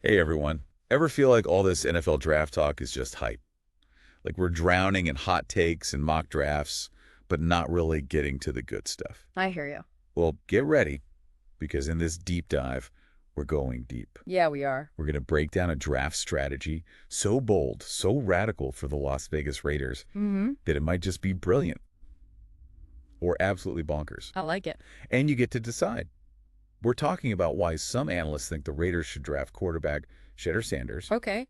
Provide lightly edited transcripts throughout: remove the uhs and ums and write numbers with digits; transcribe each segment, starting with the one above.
Hey everyone. Ever feel like all this NFL draft talk is just hype? Like we're drowning in hot takes and mock drafts, but not really getting to the good stuff. I hear you. Well, get ready, because in this deep dive, we're going deep. Yeah, we are. We're going to break down a draft strategy so bold, so radical for the Las Vegas Raiders Mm-hmm. that it might just be brilliant or absolutely bonkers. I like it. And you get to decide. We're talking about why some analysts think the Raiders should draft quarterback Shedeur Sanders Okay.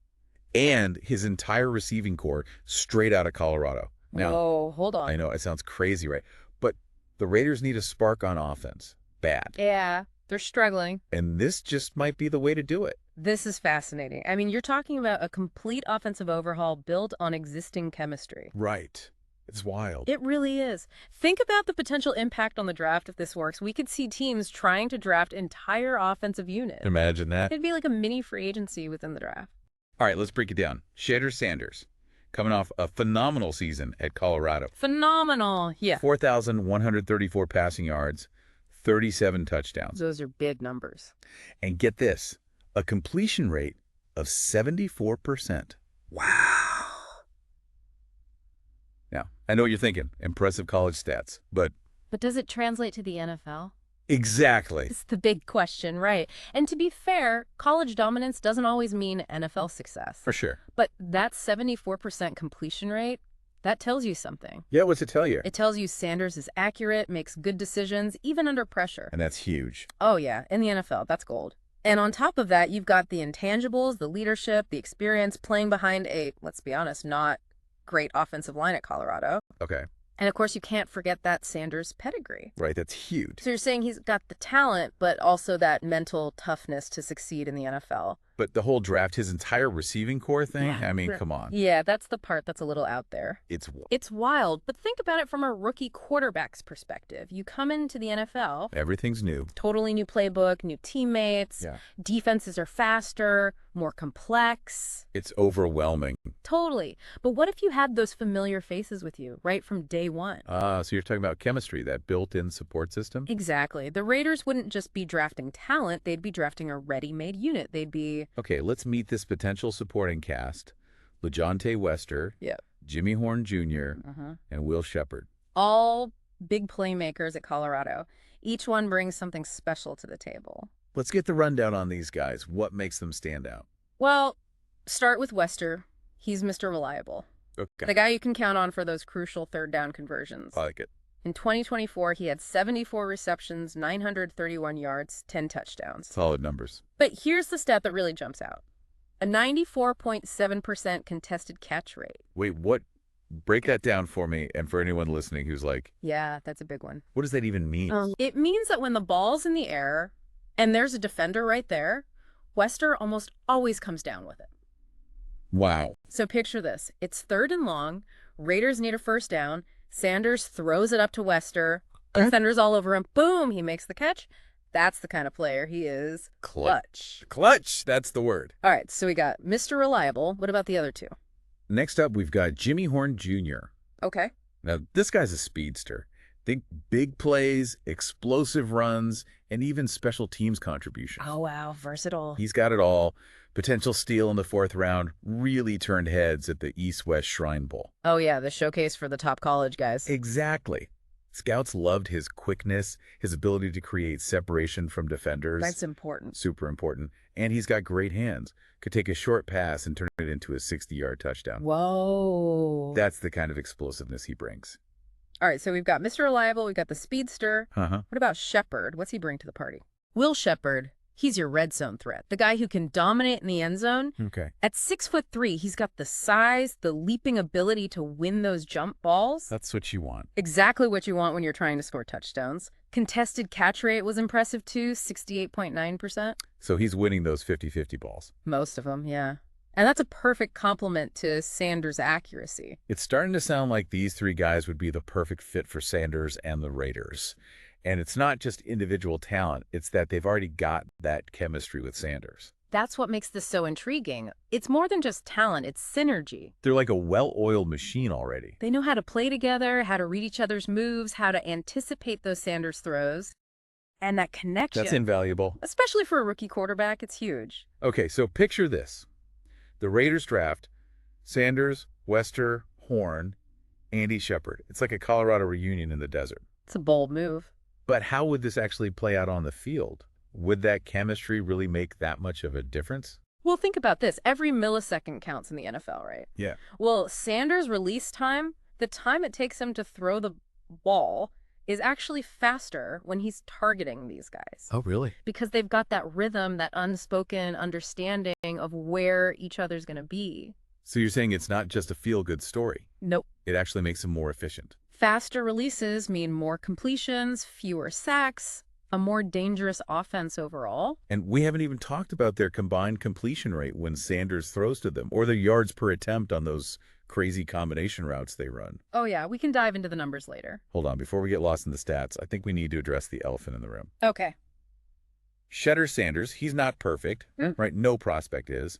and his entire receiving core straight out of Colorado. Now, Whoa, hold I on. know it sounds crazy, right? But the Raiders need a spark on offense. Bad. Yeah, they're struggling. And this just might be the way to do it. This is fascinating. I mean, you're talking about a complete offensive overhaul built on existing chemistry. Right. It's wild. It really is. Think about the potential impact on the draft if this works. We could see teams trying to draft entire offensive units. Imagine that. It'd be like a mini free agency within the draft. All right, let's break it down. Shedeur Sanders, coming off a phenomenal season at Colorado. Phenomenal. Yeah. 4,134 passing yards, 37 touchdowns. Those are big numbers. And get this, a completion rate of 74%. Wow. Now, I know what you're thinking. Impressive college stats. But But does it translate to the NFL? exactly. It's the big question, right? And to be fair, college dominance doesn't always mean NFL success. For sure. But that 74% completion rate, that tells you something. Yeah, what's it tell you? It tells you Sanders is accurate, makes good decisions, even under pressure. And that's huge. Oh yeah, in the NFL, that's gold. And on top of that, you've got the intangibles, the leadership, the experience playing behind a, let's be honest, not great offensive line at Colorado. Okay. And of course, you can't forget that Sanders pedigree. Right, that's huge. So you're saying he's got the talent, but also that mental toughness to succeed in the NFL. But the whole draft, his entire receiving core thing, Yeah. I mean, come on. Yeah, that's the part that's a little out there. It's It's wild, but think about it from a rookie quarterback's perspective. You come into the NFL, everything's new. totally new playbook, new teammates, Yeah. defenses are faster, more complex. It's overwhelming. Totally. But what if you had those familiar faces with you right from day one? So you're talking about chemistry, that built-in support system? Exactly. The Raiders wouldn't just be drafting talent, they'd be drafting a ready-made unit. They'd be Okay, let's meet this potential supporting cast. LeJohntay Wester, Yeah. Jimmy Horn Jr., and Will Shepard. all big playmakers at Colorado. Each one brings something special to the table. Let's get the rundown on these guys. What makes them stand out? Well, start with Wester. He's Mr. Reliable. The Okay, guy you can count on for those crucial third down conversions. I like it. In 2024, he had 74 receptions, 931 yards, 10 touchdowns. Solid numbers. But here's the stat that really jumps out. A 94.7% contested catch rate. Wait, what? Break that down for me and for anyone listening who's like, Yeah, that's a big one. what does that even mean? It means that when the ball's in the air and there's a defender right there, Wester almost always comes down with it. Wow. So picture this. It's third and long. Raiders need a first down. Sanders throws it up to Wester. Defenders all over him. Boom, he makes the catch. That's the kind of player he is. Clutch. Clutch, that's the word. All right, so we got Mr. Reliable. What about the other two? Next up, we've got Jimmy Horn Jr. Okay. Now, this guy's a speedster. Think big plays, explosive runs, and even special teams contributions. Oh, wow. Versatile. He's got it all. Potential steal in the fourth round, really turned heads at the East-West Shrine Bowl. Oh, yeah, the showcase for the top college guys. Exactly. Scouts loved his quickness, his ability to create separation from defenders. That's important. Super important. And he's got great hands. Could take a short pass and turn it into a 60-yard touchdown. Whoa. That's the kind of explosiveness he brings. All right, so we've got Mr. Reliable, we've got the speedster. Uh-huh. What about Shepard? What's he bring to the party? Will Shepard, he's your red zone threat, the guy who can dominate in the end zone. Okay. At 6'3", he's got the size, the leaping ability to win those jump balls. That's what you want. Exactly what you want when you're trying to score touchdowns. Contested catch rate was impressive too, 68.9%. So he's winning those 50-50 balls. Most of them, yeah. And that's a perfect complement to Sanders' accuracy. It's starting to sound like these three guys would be the perfect fit for Sanders and the Raiders. And it's not just individual talent, it's that they've already got that chemistry with Sanders. That's what makes this so intriguing. It's more than just talent, it's synergy. They're like a well-oiled machine already. They know how to play together, how to read each other's moves, how to anticipate those Sanders throws. And that connection. That's invaluable. Especially for a rookie quarterback, it's huge. Okay, so picture this. The Raiders draft Sanders, Wester, Horn, Andy Shepard. It's like a Colorado reunion in the desert. It's a bold move. But how would this actually play out on the field? Would that chemistry really make that much of a difference? Well, think about this. Every millisecond counts in the NFL, right? Yeah. Well, Sanders' release time, the time it takes him to throw the ball, is actually faster when he's targeting these guys. Oh, really? Because they've got that rhythm, that unspoken understanding of where each other's going to be. So you're saying it's not just a feel-good story. Nope. It actually makes them more efficient. Faster releases mean more completions, fewer sacks, a more dangerous offense overall. And we haven't even talked about their combined completion rate when Sanders throws to them, or their yards per attempt on those crazy combination routes they run. Oh yeah, we can dive into the numbers later. Hold on, before we get lost in the stats, I think we need to address the elephant in the room. Okay. Shedeur Sanders, he's not perfect, right? No prospect is.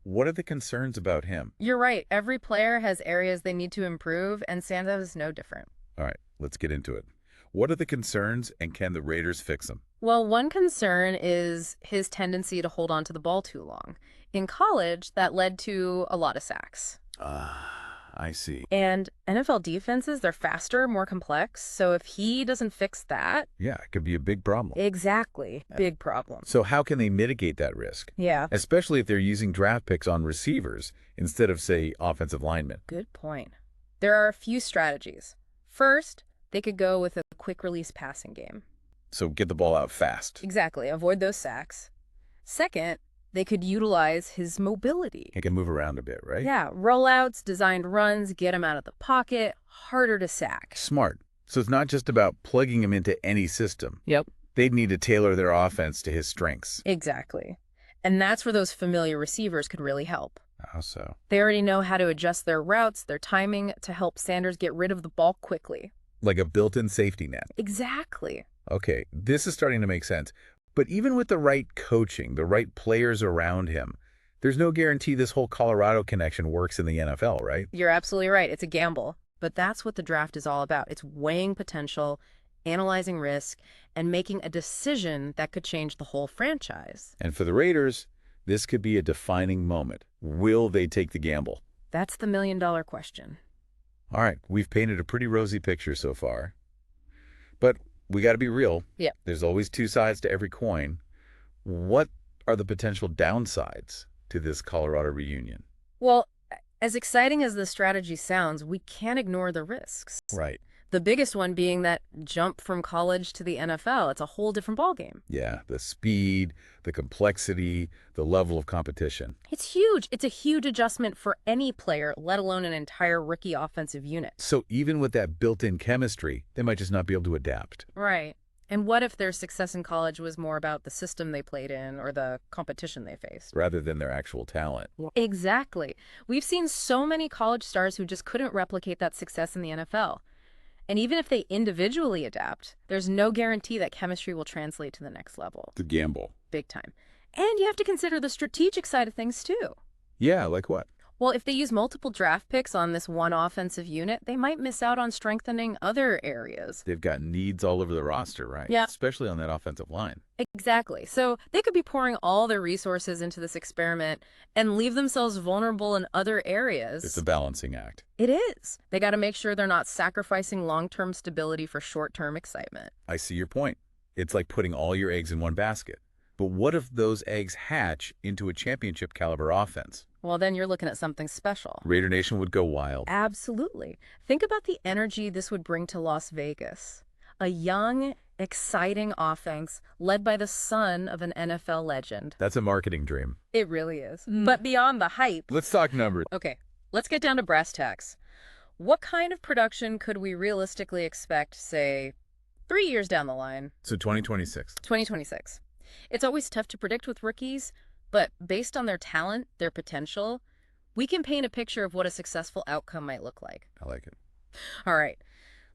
What are the concerns about him? You're right. Every player has areas they need to improve, and Sanders is no different. All right, let's get into it. What are the concerns, and can the Raiders fix them? Well, one concern is his tendency to hold on to the ball too long. In college, that led to a lot of sacks. I see. And NFL defenses, they're faster, more complex. So if he doesn't fix that... Yeah, it could be a big problem. Exactly. Big problem. So how can they mitigate that risk? Yeah. Especially if they're using draft picks on receivers instead of, say, offensive linemen. Good point. There are a few strategies. First, they could go with a quick release passing game. So get the ball out fast. Exactly. Avoid those sacks. Second, they could utilize his mobility. He can move around a bit, right? Yeah, rollouts, designed runs, get him out of the pocket, harder to sack. Smart. So it's not just about plugging him into any system. Yep. They'd need to tailor their offense to his strengths. Exactly. And that's where those familiar receivers could really help. How so? They already know how to adjust their routes, their timing to help Sanders get rid of the ball quickly. Like a built-in safety net. Exactly. Okay, this is starting to make sense. But even with the right coaching, the right players around him, there's no guarantee this whole Colorado connection works in the NFL, right? You're absolutely right. It's a gamble. But that's what the draft is all about. It's weighing potential, analyzing risk, and making a decision that could change the whole franchise. And for the Raiders, this could be a defining moment. Will they take the gamble? That's the million-dollar question. All right, we've painted a pretty rosy picture so far. But we got to be real. Yeah. There's always two sides to every coin. What are the potential downsides to this Colorado reunion? Well, as exciting as the strategy sounds, we can't ignore the risks. Right. The biggest one being that jump from college to the NFL. It's a whole different ballgame. Yeah, the speed, the complexity, the level of competition. It's huge. It's a huge adjustment for any player, let alone an entire rookie offensive unit. So even with that built-in chemistry, they might just not be able to adapt. Right. And what if their success in college was more about the system they played in or the competition they faced? Rather than their actual talent. Exactly. We've seen so many college stars who just couldn't replicate that success in the NFL. And even if they individually adapt, there's no guarantee that chemistry will translate to the next level. The gamble. Big time. And you have to consider the strategic side of things, too. Yeah, like what? Well, if they use multiple draft picks on this one offensive unit, they might miss out on strengthening other areas. They've got needs all over the roster, right? Yeah. Especially on that offensive line. Exactly. So they could be pouring all their resources into this experiment and leave themselves vulnerable in other areas. It's a balancing act. It is. They got to make sure they're not sacrificing long-term stability for short-term excitement. I see your point. It's like putting all your eggs in one basket. But what if those eggs hatch into a championship caliber offense? Well, then you're looking at something special. Raider Nation would go wild. Absolutely. Think about the energy this would bring to Las Vegas. A young, exciting offense led by the son of an NFL legend. That's a marketing dream. It really is. But beyond the hype... Let's talk numbers. Okay, let's get down to brass tacks. What kind of production could we realistically expect, say, 3 years down the line? So 2026. 2026. It's always tough to predict with rookies, but based on their talent, their potential, we can paint a picture of what a successful outcome might look like. I like it. All right,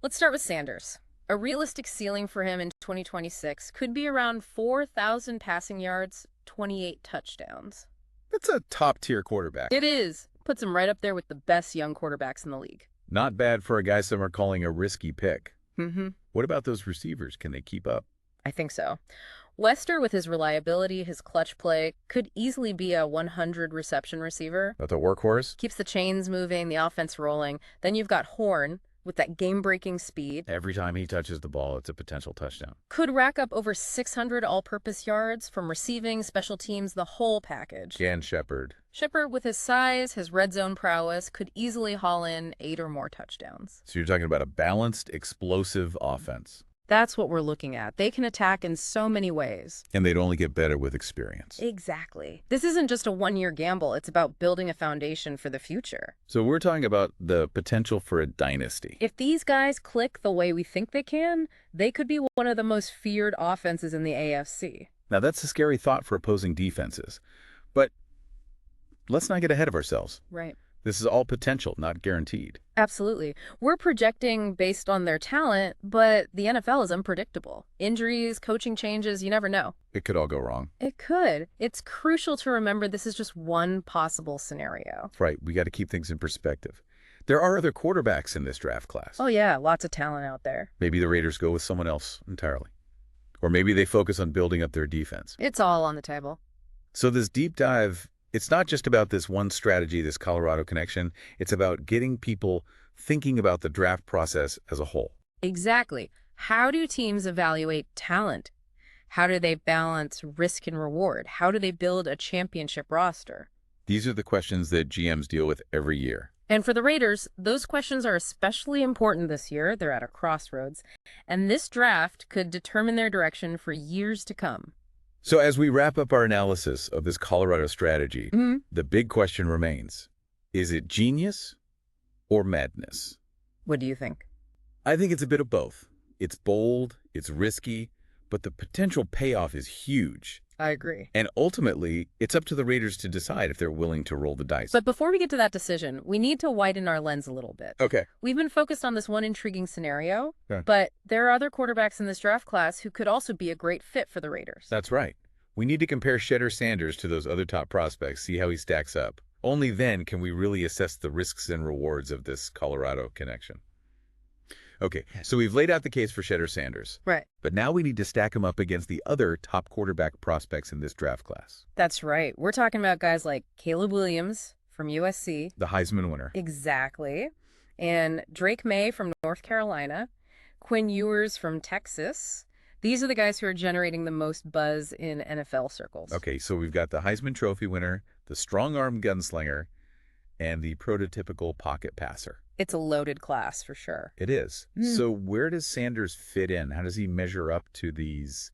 let's start with Sanders. A realistic ceiling for him in 2026 could be around 4,000 passing yards, 28 touchdowns. That's a top-tier quarterback. It is. Puts him right up there with the best young quarterbacks in the league. Not bad for a guy some are calling a risky pick. Mm-hmm. What about those receivers? Can they keep up? I think so. Wester, with his reliability, his clutch play, could easily be a 100 reception receiver. But the workhorse? Keeps the chains moving, the offense rolling. Then you've got Horn with that game-breaking speed. Every time he touches the ball, it's a potential touchdown. Could rack up over 600 all-purpose yards from receiving, special teams, the whole package. And Shepard. Shepard, with his size, his red zone prowess, could easily haul in 8 or more touchdowns. So you're talking about a balanced, explosive offense. That's what we're looking at. They can attack in so many ways. And they'd only get better with experience. Exactly. This isn't just a one-year gamble. It's about building a foundation for the future. So we're talking about the potential for a dynasty. If these guys click the way we think they can, they could be one of the most feared offenses in the AFC. Now, that's a scary thought for opposing defenses. But let's not get ahead of ourselves. Right. This is all potential, not guaranteed. Absolutely. We're projecting based on their talent, but the NFL is unpredictable. Injuries, coaching changes, you never know. It could all go wrong. It could. It's crucial to remember this is just one possible scenario. Right, we got to keep things in perspective. There are other quarterbacks in this draft class. Oh yeah, lots of talent out there. Maybe the Raiders go with someone else entirely. Or maybe they focus on building up their defense. It's all on the table. So this deep dive, it's not just about this one strategy, this Colorado connection. It's about getting people thinking about the draft process as a whole. Exactly. How do teams evaluate talent? How do they balance risk and reward? How do they build a championship roster? These are the questions that GMs deal with every year. And for the Raiders, those questions are especially important this year. They're at a crossroads. And this draft could determine their direction for years to come. So as we wrap up our analysis of this Colorado strategy, the big question remains, is it genius or madness? What do you think? I think it's a bit of both. It's bold, it's risky, but the potential payoff is huge. I agree. And ultimately, it's up to the Raiders to decide if they're willing to roll the dice. But before we get to that decision, we need to widen our lens a little bit. Okay. We've been focused on this one intriguing scenario, Yeah. but there are other quarterbacks in this draft class who could also be a great fit for the Raiders. That's right. We need to compare Shedeur Sanders to those other top prospects, see how he stacks up. Only then can we really assess the risks and rewards of this Colorado connection. Okay, so we've laid out the case for Shedeur Sanders. Right. But now we need to stack him up against the other top quarterback prospects in this draft class. That's right. We're talking about guys like Caleb Williams from USC. The Heisman winner. Exactly. And Drake May from North Carolina. Quinn Ewers from Texas. These are the guys who are generating the most buzz in NFL circles. Okay, so we've got the Heisman Trophy winner, the strong-arm gunslinger, and the prototypical pocket passer. It's a loaded class for sure. It is. So where does Sanders fit in? How does he measure up to these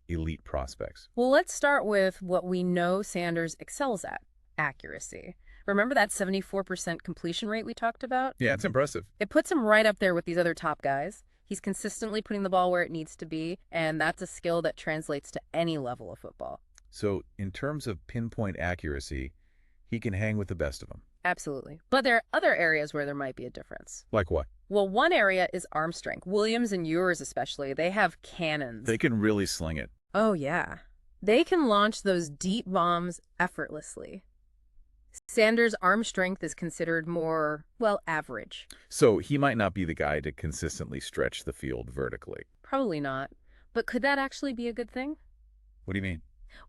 elite prospects? Well, let's start with what we know Sanders excels at, accuracy. Remember that 74% completion rate we talked about? Yeah, it's impressive. It puts him right up there with these other top guys. He's consistently putting the ball where it needs to be, and that's a skill that translates to any level of football. So in terms of pinpoint accuracy, he can hang with the best of them. Absolutely. But there are other areas where there might be a difference. Like what? Well, one area is arm strength. Williams and Ewers especially, they have cannons. They can really sling it. Oh, yeah. They can launch those deep bombs effortlessly. Sanders' arm strength is considered more, well, average. So he might not be the guy to consistently stretch the field vertically. Probably not. But could that actually be a good thing? What do you mean?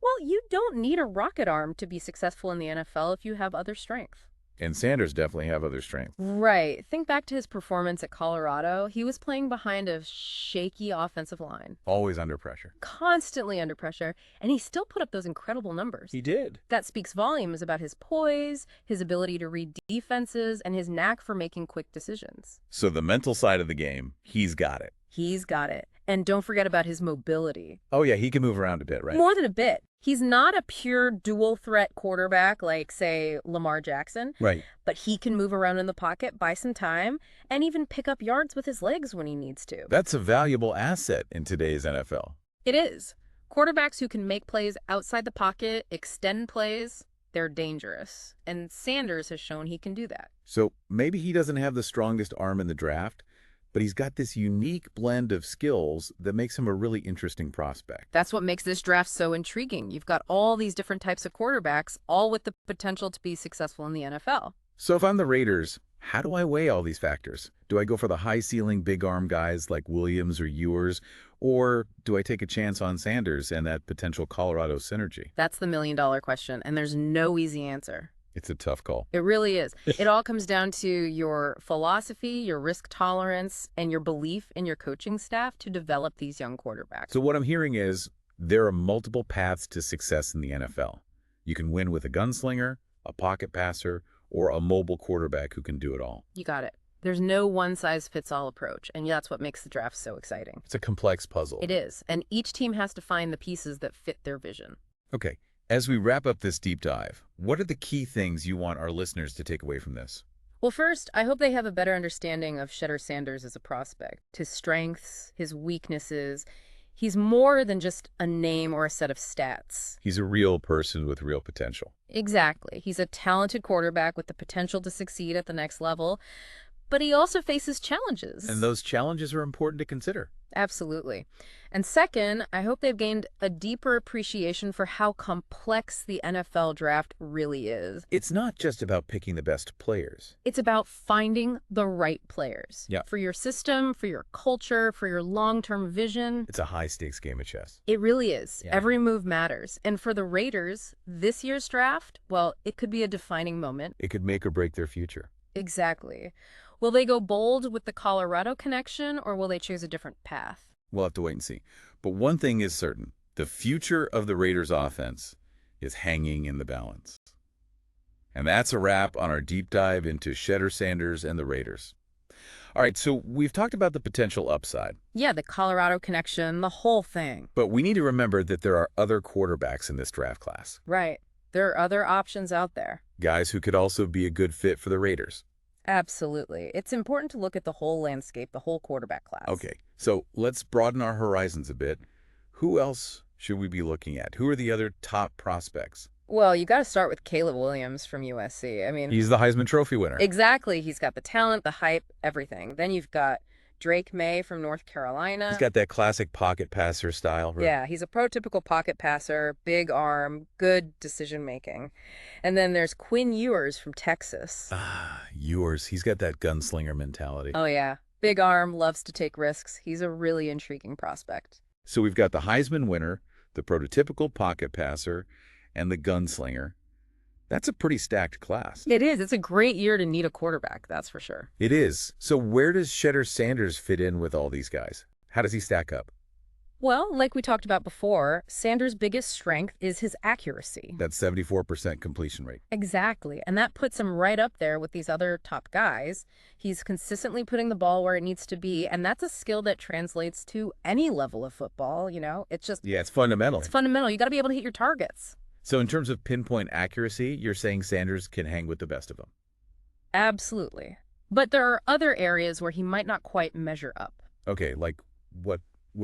Well, you don't need a rocket arm to be successful in the NFL if you have other strength. And Sanders definitely have other strength. Right. Think back to his performance at Colorado. He was playing behind a shaky offensive line. Always under pressure. Constantly under pressure, and he still put up those incredible numbers. He did. That speaks volumes about his poise, his ability to read defenses, and his knack for making quick decisions. So the mental side of the game, he's got it. He's got it. And don't forget about his mobility. Oh yeah, he can move around a bit, right? More than a bit. He's not a pure dual threat quarterback like, say, Lamar Jackson. Right. But he can move around in the pocket, buy some time, and even pick up yards with his legs when he needs to. That's a valuable asset in today's NFL. It is. Quarterbacks who can make plays outside the pocket, extend plays, they're dangerous. And Sanders has shown he can do that. So maybe he doesn't have the strongest arm in the draft, but he's got this unique blend of skills that makes him a really interesting prospect. That's what makes this draft so intriguing. You've got all these different types of quarterbacks, all with the potential to be successful in the NFL. So if I'm the Raiders, How do I weigh all these factors? Do I go for the high-ceiling, big-arm guys like Williams or Ewers, or do I take a chance on Sanders and that potential Colorado synergy? That's the million-dollar question, and there's no easy answer. It's a tough call. It really is. It all comes down to your philosophy, your risk tolerance, and your belief in your coaching staff to develop these young quarterbacks. So what I'm hearing is there are multiple paths to success in the NFL. You can win with a gunslinger, a pocket passer, or a mobile quarterback who can do it all. You got it. There's no one-size-fits-all approach, and that's what makes the draft so exciting. It's a complex puzzle. It is, and each team has to find the pieces that fit their vision. Okay, as we wrap up this deep dive, what are the key things you want our listeners to take away from this? Well, first, I hope they have a better understanding of Shedeur Sanders as a prospect, his strengths, his weaknesses. He's more than just a name or a set of stats. He's a real person with real potential. Exactly. He's a talented quarterback with the potential to succeed at the next level, but he also faces challenges. And those challenges are important to consider. Absolutely. And second, I hope they've gained a deeper appreciation for how complex the NFL draft really is. It's not just about picking the best players. It's about finding the right players. Yeah. For your system, for your culture, for your long-term vision. It's a high-stakes game of chess. It really is. Yeah. Every move matters. And for the Raiders, this year's draft, well, it could be a defining moment. It could make or break their future. Exactly. Will they go bold with the Colorado connection, or will they choose a different path? We'll have to wait and see. But one thing is certain. The future of the Raiders offense is hanging in the balance. And that's a wrap on our deep dive into Shedeur Sanders and the Raiders. All right, so we've talked about the potential upside. Yeah, the Colorado connection, the whole thing. But we need to remember that there are other quarterbacks in this draft class. Right. There are other options out there. Guys who could also be a good fit for the Raiders. Absolutely. It's important to look at the whole landscape, the whole quarterback class. Okay, so let's broaden our horizons a bit. Who else should we be looking at? Who are the other top prospects? Well, you got to start with Caleb Williams from USC. I mean, He's the Heisman Trophy winner. exactly. He's got the talent, the hype, everything. Then you've got Drake May from North Carolina. He's got that classic pocket passer style. Right? Yeah, he's a prototypical pocket passer, big arm, good decision making. And then there's Quinn Ewers from Texas. Ah, Ewers. He's got that gunslinger mentality. Oh, yeah. Big arm, loves to take risks. He's a really intriguing prospect. So we've got the Heisman winner, the prototypical pocket passer, and the gunslinger. That's a pretty stacked class. It is. It's a great year to need a quarterback, that's for sure. It is. So where does Shedeur Sanders fit in with all these guys? How does he stack up? Well, like we talked about before, Sanders' biggest strength is his accuracy. That 74% completion rate. Exactly. And that puts him right up there with these other top guys. He's consistently putting the ball where it needs to be, and that's a skill that translates to any level of football, you know? It's just, Yeah, it's fundamental. it's fundamental. You got to be able to hit your targets. So in terms of pinpoint accuracy, you're saying Sanders can hang with the best of them. Absolutely. But there are other areas where he might not quite measure up. Okay, like what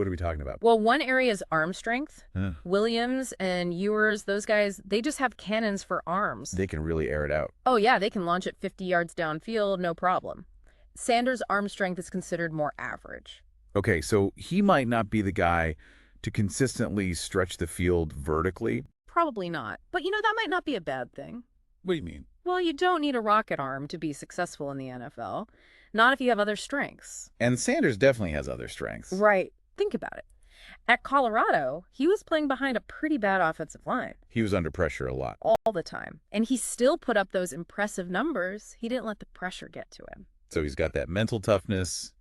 are we talking about? Well, one area is arm strength. Huh. Williams and Ewers, those guys, they just have cannons for arms. They can really air it out. Oh, yeah, they can launch it 50 yards downfield, no problem. Sanders' arm strength is considered more average. Okay, so he might not be the guy to consistently stretch the field vertically. Probably not. But, you know, that might not be a bad thing. What do you mean? Well, you don't need a rocket arm to be successful in the NFL. Not if you have other strengths. And Sanders definitely has other strengths. Right. Think about it. At Colorado, he was playing behind a pretty bad offensive line. He was under pressure a lot. All the time. And he still put up those impressive numbers. He didn't let the pressure get to him. So he's got that mental toughness,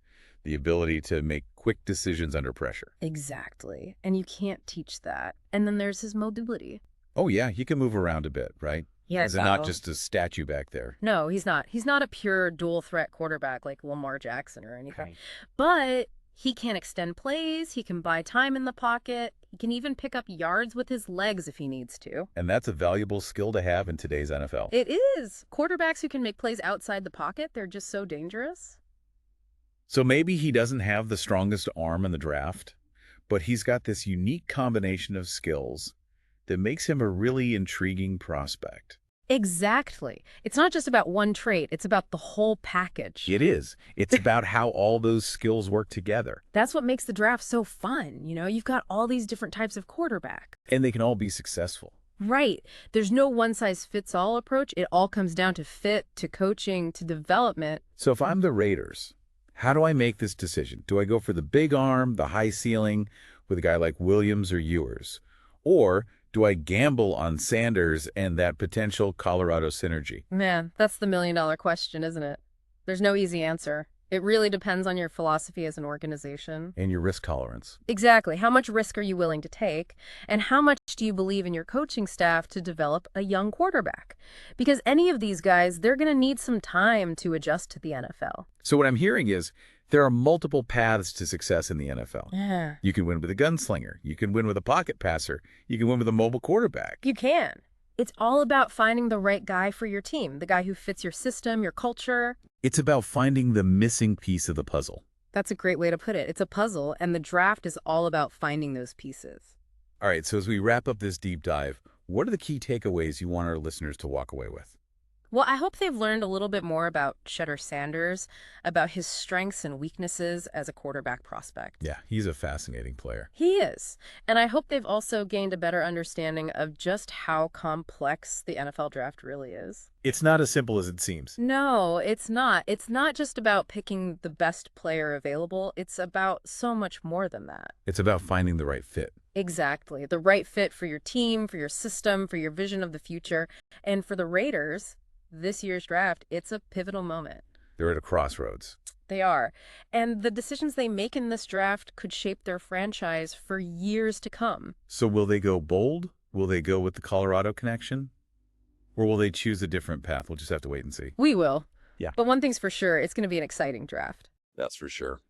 the ability to make quick decisions under pressure. Exactly. And you can't teach that. And then there's his mobility. Oh, yeah, he can move around a bit, right? Yeah, Is it not just a statue back there? No, he's not. He's not a pure dual threat quarterback like Lamar Jackson or anything. But he can extend plays. He can buy time in the pocket. He can even pick up yards with his legs if he needs to. And that's a valuable skill to have in today's NFL. It is. Quarterbacks who can make plays outside the pocket, they're just so dangerous. So maybe he doesn't have the strongest arm in the draft, but he's got this unique combination of skills that makes him a really intriguing prospect. Exactly. It's not just about one trait. It's about the whole package. It is. It's about how all those skills work together. That's what makes the draft so fun. You know, you've got all these different types of quarterback. And they can all be successful. Right. There's no one-size-fits-all approach. It all comes down to fit, to coaching, to development. So if I'm the Raiders, how do I make this decision? Do I go for the big arm, the high ceiling with a guy like Williams or Ewers? Or do I gamble on Sanders and that potential Colorado synergy? Man, that's the million-dollar question, isn't it? There's no easy answer. It really depends on your philosophy as an organization. And your risk tolerance. Exactly. How much risk are you willing to take? And how much do you believe in your coaching staff to develop a young quarterback? Because any of these guys, they're going to need some time to adjust to the NFL. So what I'm hearing is there are multiple paths to success in the NFL. Yeah. You can win with a gunslinger. You can win with a pocket passer. You can win with a mobile quarterback. You can. It's all about finding the right guy for your team, the guy who fits your system, your culture. It's about finding the missing piece of the puzzle. That's a great way to put it. It's a puzzle, and the draft is all about finding those pieces. All right, so as we wrap up this deep dive, what are the key takeaways you want our listeners to walk away with? Well, I hope they've learned a little bit more about Shedeur Sanders, about his strengths and weaknesses as a quarterback prospect. Yeah, he's a fascinating player. He is. And I hope they've also gained a better understanding of just how complex the NFL draft really is. It's not as simple as it seems. No, it's not. It's not just about picking the best player available. It's about so much more than that. It's about finding the right fit. Exactly. The right fit for your team, for your system, for your vision of the future. And for the Raiders, this year's draft, it's a pivotal moment. They're at a crossroads. They are. And the decisions they make in this draft could shape their franchise for years to come. So will they go bold? Will they go with the Colorado connection? Or will they choose a different path? We'll just have to wait and see. We will. Yeah. But one thing's for sure, it's going to be an exciting draft. That's for sure.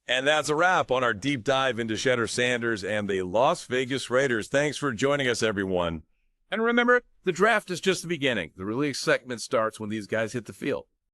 And that's a wrap on our deep dive into Shedeur Sanders and the Las Vegas Raiders. Thanks for joining us, everyone. And remember, the draft is just the beginning. The real excitement starts when these guys hit the field.